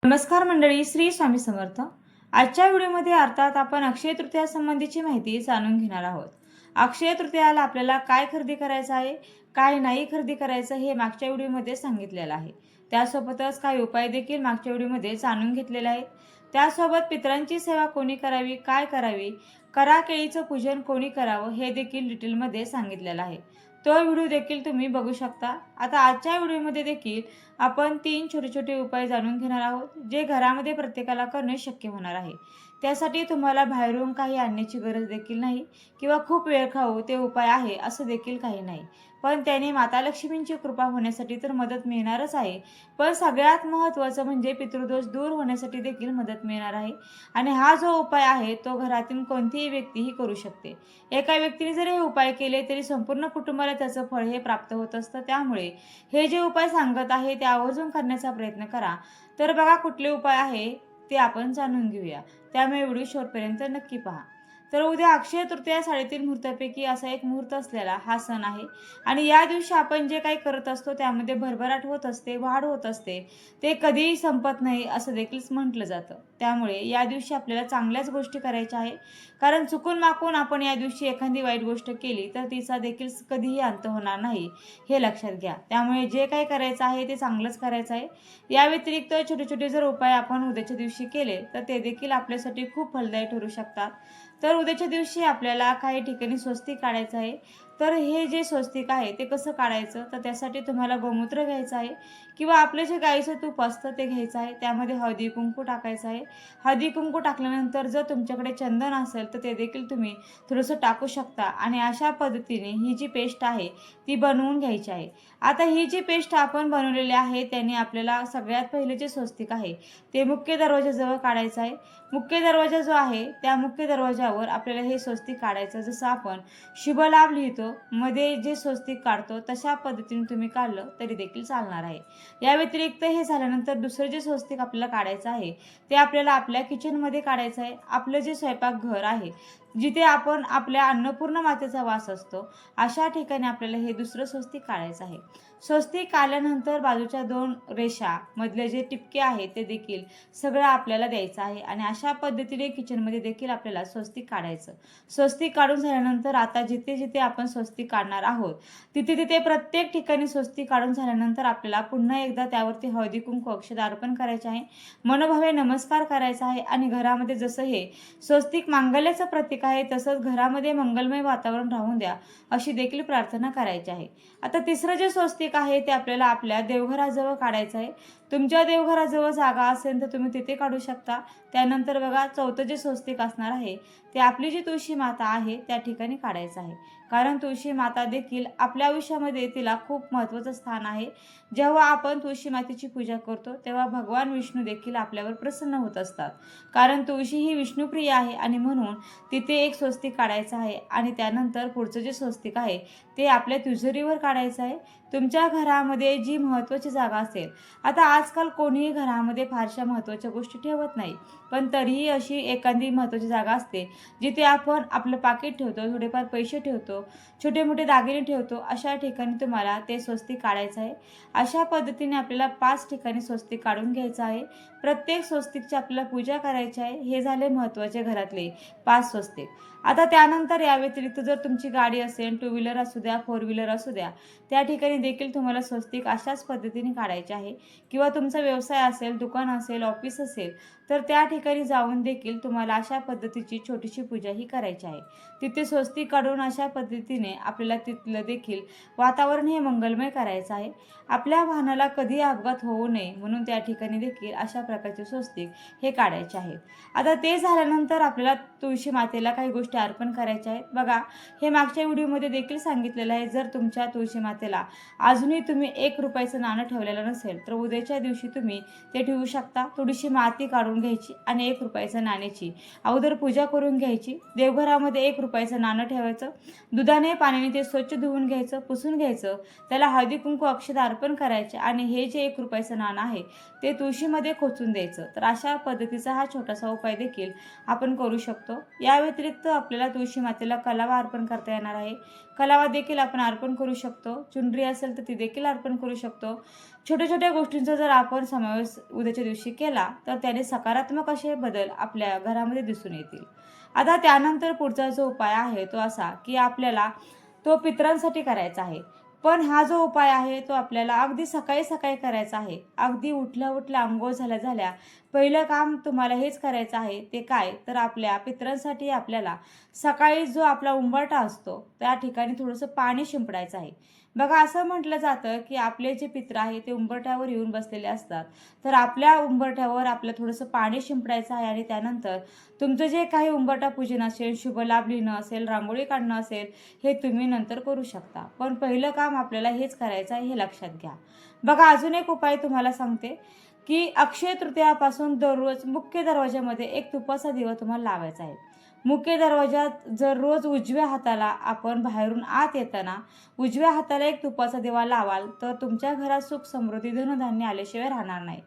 नमस्कार मंडळी, श्री स्वामी समर्थ. आजच्या व्हिडिओमध्ये अर्थात आपण अक्षय तृतीया संबंधीची माहिती जाणून घेणार आहोत. अक्षय तृतीयाला आपल्याला काय खरेदी करायचं आहे, काय नाही खरेदी करायचं हे मागच्या व्हिडिओमध्ये सांगितलेलं आहे. त्यासोबतच काही उपाय देखील मागच्या व्हिडिओमध्ये जाणून घेतलेले आहेत. त्यासोबत पितरांची सेवा कोणी करावी, काय करावी, करा केळीचं पूजन कोणी करावं हे देखील डिटेलमध्ये सांगितलेलं आहे. तो व्हिडिओ देखील तुम्ही बघू शकता. आता आजच्या व्हिडिओमध्ये देखील आपण 3 छोटे छोटे उपाय जाणून घेणार आहोत, जे घरामध्ये प्रत्येकाला करणे शक्य होणार आहे. त्यासाठी तुम्हाला बाहेरून काही आणण्याची गरज देखील नाही किंवा खूप वेळ खाऊ ते उपाय आहे असं देखील काही नाही. पण त्याने माता लक्ष्मींची कृपा होण्यासाठी तर मदत मिळणारच आहे, पण सगळ्यात महत्त्वाचं म्हणजे पितृदोष दूर होण्यासाठी देखील मदत मिळणार आहे. आणि हा जो उपाय आहे तो घरातील कोणतीही व्यक्तीही करू शकते. एका व्यक्तीने जरी हे उपाय केले तरी संपूर्ण कुटुंबाला त्याचं फळ हे प्राप्त होत असतं. त्यामुळे हे जे उपाय सांगत आहे ते आवर्जून करण्याचा प्रयत्न करा. तर बघा कुठले उपाय आहे ते आपण जाणून घेऊया. त्यामुळे व्हिडिओ शेवटपर्यंत नक्की पहा. तर उद्या अक्षय तृतीया 3.5 मुहूर्तापैकी असा एक मुहूर्त असलेला हा सण आहे. आणि या दिवशी आपण जे काही करत असतो त्यामध्ये भरभराट होत असते, वाढ होत असते. ते कधीही संपत नाही असं देखील म्हटलं जातं. त्यामुळे या दिवशी आपल्याला चांगल्याच गोष्टी करायच्या आहे. कारण चुकून माकून आपण या दिवशी एखादी वाईट गोष्ट केली तर तिचा देखील कधीही अंत होणार नाही, हे लक्षात घ्या. त्यामुळे जे काही करायचं आहे ते चांगलंच करायचं आहे. या व्यतिरिक्त छोटे छोटे जर उपाय आपण उद्याच्या दिवशी केले तर ते देखील आपल्यासाठी खूप फलदायी ठरू शकतात. तर उद्याच्या दिवशी आपल्याला काही ठिकाणी स्वस्तिक काढायचं आहे. तर हे जे स्वस्तिक आहे ते कसं काढायचं, तर त्यासाठी तुम्हाला गोमूत्र घ्यायचं आहे किंवा आपलं जे गाईचं तूप असतं ते घ्यायचं आहे. त्यामध्ये हळदी कुंकू टाकायचं आहे. हळदी कुंकू टाकल्यानंतर जर तुमच्याकडे चंदन असेल तर ते देखील तुम्ही थोडंसं टाकू शकता. आणि अशा पद्धतीने ही जी पेस्ट आहे ती बनवून घ्यायची आहे. आता ही जी पेस्ट आपण बनवलेली आहे त्याने आपल्याला सगळ्यात पहिले जे स्वस्तिक आहे ते मुख्य दरवाजाजवळ काढायचं आहे. मुख्य दरवाजा जो आहे त्या मुख्य दरवाजावर आपल्याला हे स्वस्तिक काढायचं. जसं आपण शुभलाभ लिहितो मध्ये जे स्वस्तिक काढतो तशा पद्धतीने तुम्ही काढलं तरी देखील चालणार आहे. या व्यतिरिक्त हे झाल्यानंतर दुसरं जे स्वस्तिक आपल्याला काढायचं आहे ते आपल्याला आपल्या किचनमध्ये काढायचं आहे. आपलं जे स्वयंपाकघर आहे जिथे आपण आपल्या अन्नपूर्ण मातेचा वास असतो अशा ठिकाणी आपल्याला हे दुसरं स्वस्तिक काढायचं आहे. स्वस्तिक काढल्यानंतर बाजूच्या 2 रेषा मधले जे टिपके आहेत ते देखील सगळं आपल्याला द्यायचं आहे. आणि अशा पद्धतीने किचनमध्ये देखील आपल्याला स्वस्तिक काढायचं. स्वस्तिक काढून झाल्यानंतर आता जिथे जिथे आपण स्वस्तिक काढणार आहोत तिथे तिथे प्रत्येक ठिकाणी स्वस्तिक काढून झाल्यानंतर आपल्याला पुन्हा एकदा त्यावरती हळदी कुंकू अक्षत अर्पण करायचे आहे. मनोभावे नमस्कार करायचा आहे. आणि घरामध्ये जसं हे स्वस्तिक मांगल्याचं प्रतीक आहे तसंच घरामध्ये मंगलमय वातावरण राहून द्या अशी देखील प्रार्थना करायची आहे. आता तिसरं जे स्वस्तिक आहे ते आपल्याला आपल्या देवघराजवळ काढायचं आहे. तुमच्या देवघराजवळ जागा असेल तर तुम्ही तिथे काढू शकता. त्यानंतर बघा चौथं जे स्वस्तिक असणार आहे ते आपली जी तुळशी माता आहे त्या ठिकाणी काढायचं आहे. कारण तुळशी माता देखील आपल्या आयुष्यामध्ये तिला खूप महत्त्वाचं स्थान आहे. जेव्हा आपण तुळशी मातेची पूजा करतो तेव्हा भगवान विष्णू देखील आपल्यावर प्रसन्न होत असतात. कारण तुळशी ही विष्णुप्रिय आहे आणि म्हणून तिथे एक स्वस्तिक काढायचं आहे. आणि त्यानंतर पुढचं जे स्वस्तिक आहे ते आपल्या तिजोरीवर काढायचं आहे. तुमच्या घरामध्ये जी महत्त्वाची जागा असेल, आता आजकाल कोणीही घरामध्ये फारशा महत्त्वाच्या गोष्टी ठेवत नाही, पण तरीही अशी एखादी महत्त्वाची जागा असते जिथे आपण आपलं पाकीट ठेवतो, थोडेफार पैसे ठेवतो, छोटे मोठे दागिने ठेवतो. अशा ठिकाणी तुम्हाला ते स्वस्तिक काढायचं आहे. अशा पद्धतीने आपल्याला 5 ठिकाणी स्वस्तिक काढून घ्यायचं आहे. प्रत्येक स्वस्तिकची आपल्याला पूजा करायची आहे. हे झाले महत्त्वाचे घरातले 5 स्वस्तिक. आता त्यानंतर या व्यतिरिक्त जर तुमची गाडी असेल, 2 व्हीलर असू द्या, 4 व्हीलर असू द्या, त्या ठिकाणी देखील तुम्हाला स्वस्तिक अशाच पद्धतीने काढायचे आहे. किंवा तुमचा व्यवसाय असेल, दुकान असेल, ऑफिस असेल तर त्या ठिकाणी जाऊन देखील तुम्हाला अशा पद्धतीची छोटीशी पूजा ही करायची आहे. तिथे स्वस्तिक काढून अशा पद्धतीने आपल्याला तिथलं देखील वातावरण हे मंगलमय करायचं आहे. आपल्या वाहनाला कधी अपघात होऊ नये म्हणून त्या ठिकाणी देखील अशा प्रकारचे स्वस्तिक हे काढायचे आहेत. आता ते झाल्यानंतर आपल्याला तुळशी मातेला काही गोष्टी अर्पण करायच्या आहेत. बघा हे मागच्या व्हिडिओमध्ये देखील सांगितलेलं आहे. जर तुमच्या तुळशी मातेला अजूनही तुम्ही 1 रुपयाचं नाणं ठेवलेलं नसेल तर उद्याच्या दिवशी तुम्ही ते ठेवू शकता. थोडीशी माती काढून घ्यायची आणि 1 रुपयाच्या नाण्याची अगोदर पूजा करून घ्यायची. देवघरामध्ये 1 रुपयाचं नाणं ठेवायचं. दुधाने पाण्याने ते स्वच्छ धुवून घ्यायचं, पुसून घ्यायचं. त्याला हळदी कुंकू अक्षत अर्पण करायचे आणि हे जे 1 रुपयाचं नाणं आहे ते तुळशीमध्ये खोचून द्यायचं. तर अशा पद्धतीचा हा छोटासा उपाय देखील आपण करू शकतो. या व्यतिरिक्त आपल्याला तुळशी मातेला कलावा अर्पण करता येणार आहे. कलावा देखील आपण अर्पण करू शकतो. चुनरी असेल तर ती देखील अर्पण करू शकतो. छोट्या छोट्या गोष्टींचा जर आपण समावेश उद्याच्या दिवशी केला तर त्याने सकारात्मक असे बदल आपल्या घरामध्ये दिसून येतील. आता त्यानंतर पुढचा जो उपाय आहे तो असा की आपल्याला तो पितरांसाठी करायचा आहे. पण हा जो उपाय आहे तो आपल्याला अगदी सकाळी सकाळी करायचा आहे. अगदी उठल्या उठल्या अंघोळ झाल्या झाल्या पहिलं काम तुम्हाला हेच करायचं आहे. ते काय तर आपल्या पितरांसाठी आपल्याला सकाळी जो आपला उंबरठा असतो त्या ठिकाणी थोडंसं पाणी शिंपडायचं आहे. बघा असं म्हटलं जातं की आपले जे पित्र आहे ते उंबरठ्यावर येऊन बसलेले असतात. तर आपल्या उंबरठ्यावर आपलं थोडंसं पाणी शिंपडायचं आहे आणि त्यानंतर तुमचं जे काही उंबरठा पूजन असेल, शुभ लाभ लिहिणं असेल, रांगोळी काढणं असेल, हे तुम्ही नंतर करू शकता. पण पहिलं काम आपल्याला हेच करायचं आहे हे लक्षात घ्या. बघा अजून एक उपाय तुम्हाला सांगते की अक्षय तृतीयापासून दररोज मुख्य दरवाजामध्ये एक तुपाचा दिवा तुम्हाला लावायचा आहे. मुख्य दरवाजात जर रोज उजव्या हाताला आपण बाहेरून आत येताना उजव्या हाताला एक तुपाचा दिवा लावाल तर तुमच्या घरात सुख समृद्धी धनधान्य आल्याशिवाय राहणार नाही.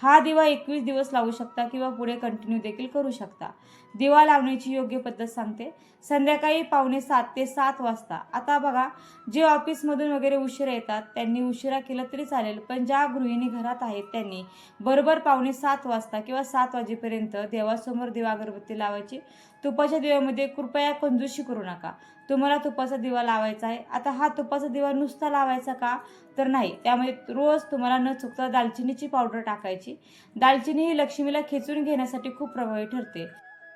हा दिवा 21 दिवस लावू शकता किंवा पुढे कंटिन्यू देखील करू शकता. दिवा लावण्याची योग्य पद्धत सांगते. संध्याकाळी 6:45 ते 7 वाजता. आता बघा जे ऑफिसमधून वगैरे उशिरा येतात त्यांनी उशिरा केलं तरी चालेल, पण ज्या गृहिणी घरात आहेत त्यांनी बरोबर 6:45 वाजता किंवा 7 वाजेपर्यंत देवासमोर दिवा अगरबत्ती लावायची. तुपाच्या दिव्यामध्ये कृपया कंजूसी करू नका. तुम्हाला तुपाचा दिवा लावायचा आहे. आता हा तुपाचा दिवा नुसता लावायचा का तर नाही, त्यामध्ये रोज तुम्हाला न चुकता दालचिनीची पावडर टाकायची. दालचिनी ही लक्ष्मीला खेचून घेण्यासाठी खूप प्रभावी ठरते.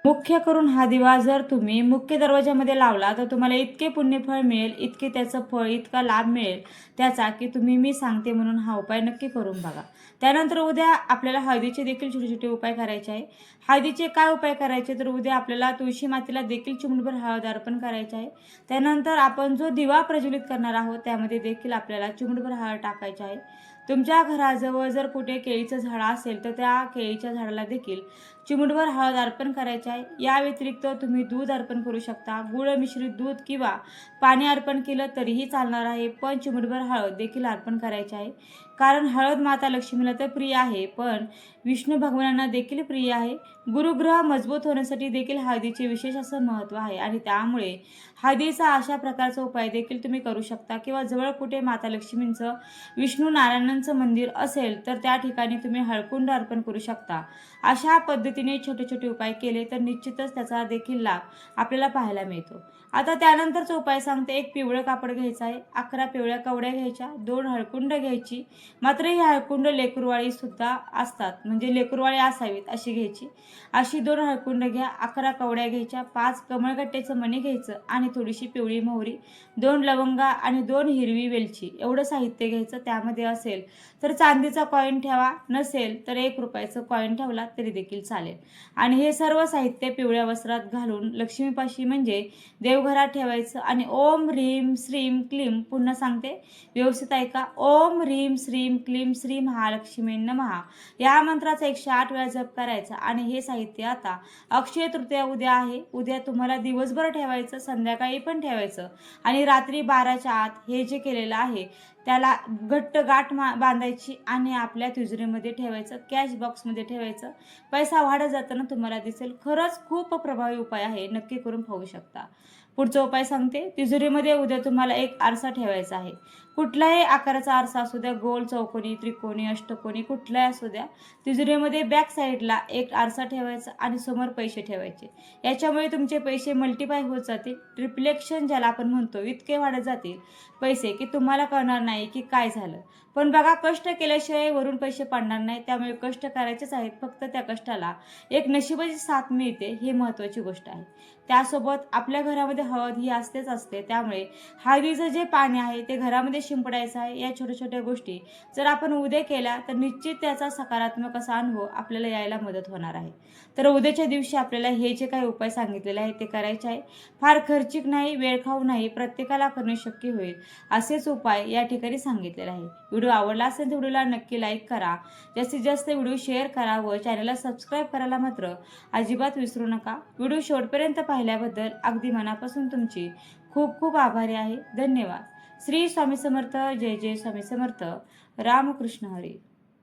मुख्य करून हा दिवा जर तुम्ही मुख्य दरवाजामध्ये लावला तर तुम्हाला इतके पुण्यफळ मिळेल, इतके त्याचं फळ, इतका लाभ मिळेल त्याचा की तुम्ही मी सांगते म्हणून हा उपाय नक्की करून बघा. त्यानंतर उद्या आपल्याला हळदीचे देखील छोटे छोटे उपाय करायचे आहे. हळदीचे काय उपाय करायचे तर उद्या आपल्याला तुळशी मातेला देखील चिमूटभर हळद अर्पण करायचे आहे. त्यानंतर आपण जो दिवा प्रज्वलित करणार आहोत त्यामध्ये देखील आपल्याला चिमूटभर हळद टाकायची आहे. तुमच्या घराजवळ जर कुठे केळीचं झाड असेल तर त्या केळीच्या झाडाला देखील चिमूटभर हळद अर्पण करायची आहे. या व्यतिरिक्त तुम्ही दूध अर्पण करू शकता. गुळ मिश्रित दूध किंवा पाणी अर्पण केलं तरीही चालणार आहे, पण चिमूटभर हळद देखील अर्पण करायची आहे. कारण हळद माता लक्ष्मीला तर प्रिय आहे, पण विष्णू भगवानांना देखील प्रिय आहे. गुरुग्रह मजबूत होण्यासाठी देखील हळदीचे विशेष असं महत्त्व आहे आणि त्यामुळे हळदीचा अशा प्रकारचा उपाय देखील तुम्ही करू शकता किंवा जवळ कुठे माता लक्ष्मींचं, विष्णू नारायणांचं मंदिर असेल तर त्या ठिकाणी तुम्ही हळकुंड अर्पण करू शकता. अशा पद्धतीने छोटे छोटे उपाय केले तर निश्चितच त्याचा देखील लाभ आपल्याला पाहायला मिळतो. आता त्यानंतरचा उपाय सांगते. एक पिवळं कापड घ्यायचं आहे, 11 पिवळ्या कवड्या घ्यायच्या, 2 हळकुंड घ्यायची. मात्र ही हळकुंड लेकरुवाळी सुद्धा असतात, म्हणजे लेकरुवाळी असावीत अशी घ्यायची. अशी 2 हळकुंड घ्या, 11 कवड्या घ्यायच्या, 5 कमळगट्ट्याचं मणी घ्यायचं आणि थोडीशी पिवळी मोहरी, 2 लवंगा आणि 2 हिरवी वेलची एवढं साहित्य घ्यायचं. त्यामध्ये असेल तर चांदीचा कॉईन ठेवा, नसेल तर 1 रुपयाचं कॉईन ठेवला तरी देखील चालेल. आणि हे सर्व साहित्य पिवळ्या वस्त्रात घालून लक्ष्मीपाशी म्हणजे देवघरात ठेवायचं आणि ओम ह्रीम श्रीम क्लीम, पुन्हा सांगते व्यवस्थित ऐका, ओम ह्रीम श्रीम क्लीम श्री महालक्ष्मी नमः या मंत्राचा 108 वेळा जप करायचा. आणि हे साहित्य आता अक्षय तृतीया उद्या आहे, उद्या तुम्हाला दिवसभर ठेवायचं, संध्याकाळी पण ठेवायचं आणि रात्री 12च्या आत हे जे केलेलं आहे त्याला घट्ट गाठ बांधायची आणि आपल्या तिजोरीमध्ये ठेवायचं, कॅश बॉक्समध्ये ठेवायचं. पैसा वाढत जाताना तुम्हाला दिसेल. खरंच खूप प्रभावी उपाय आहे, नक्की करून पाहू शकता. पुढचा उपाय सांगते. तिजोरीमध्ये उद्या तुम्हाला एक आरसा ठेवायचा आहे. कुठलाही आकाराचा आरसा असू द्या, गोल, चौकोनी, त्रिकोणी, अष्टकोनी, कुठलाही असू द्या. तिजोरीमध्ये बॅक साईडला एक आरसा ठेवायचा आणि समोर पैसे ठेवायचे. याच्यामुळे तुमचे पैसे मल्टिप्लाय होत जातील. ट्रिप्लेक्शन ज्याला आपण म्हणतो इतके वाढत जातील पैसे की तुम्हाला कळणार नाही की काय झालं. पण बघा कष्ट केल्याशिवाय वरून पैसे पडणार नाही, त्यामुळे कष्ट करायचेच आहेत. फक्त त्या कष्टाला एक नशिबाची साथ मिळते, हे महत्त्वाची गोष्ट आहे. त्यासोबत आपल्या घरामध्ये हळद ही असतेच असते, त्यामुळे हळदीचं जे पाणी आहे ते घरामध्ये शिंपडायचं आहे. या छोट्या छोट्या गोष्टी जर आपण उद्या केल्या तर निश्चित त्याचा सकारात्मक असा अनुभव आपल्याला यायला मदत होणार आहे. तर उद्याच्या दिवशी आपल्याला हे जे काही उपाय सांगितलेले आहे ते करायचे आहे. फार खर्चिक नाही, वेळखाऊ नाही, प्रत्येकाला करणे शक्य होईल असेच उपाय या ठिकाणी सांगितलेले आहे. व्हिडिओ आवडला असेल तर व्हिडिओला नक्की लाईक करा, जास्तीत जास्त व्हिडिओ शेअर करा व चॅनलला सबस्क्राईब करायला मात्र अजिबात विसरू नका. व्हिडिओ शेवटपर्यंत पाहिल्याबद्दल अगदी मनापासून तुमची खूप खूप आभारी आहे. धन्यवाद. श्री स्वामी समर्थ. जय जय स्वामी समर्थ. रामकृष्ण हरी.